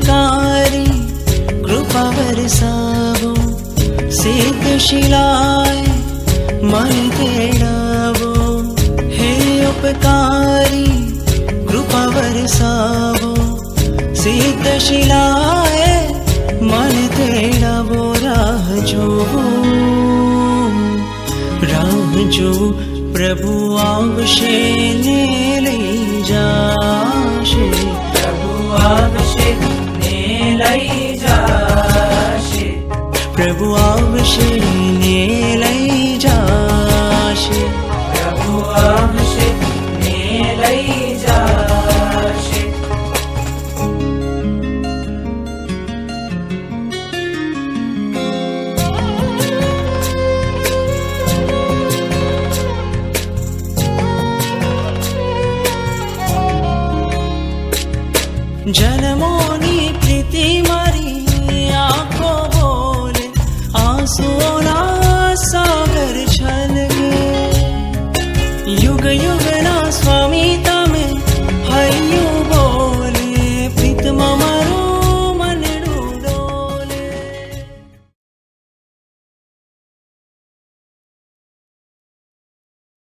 उपकारी कृपा वरसावो, सिद्धशिलाय मन तेड़ावो। हे उपकारी कृपा वरसावो, सिद्धशिलाय मन तेड़ावो। राह जो प्रभु आवशे ने लई जाशे, प्रभु आवशे ने लई जाशे, प्रभु आवशे ने लई जाशे, प्रभु आवशे ने लई जाशे। जन्मोनी प्रीति मारी आँखों बोले, आंसुओं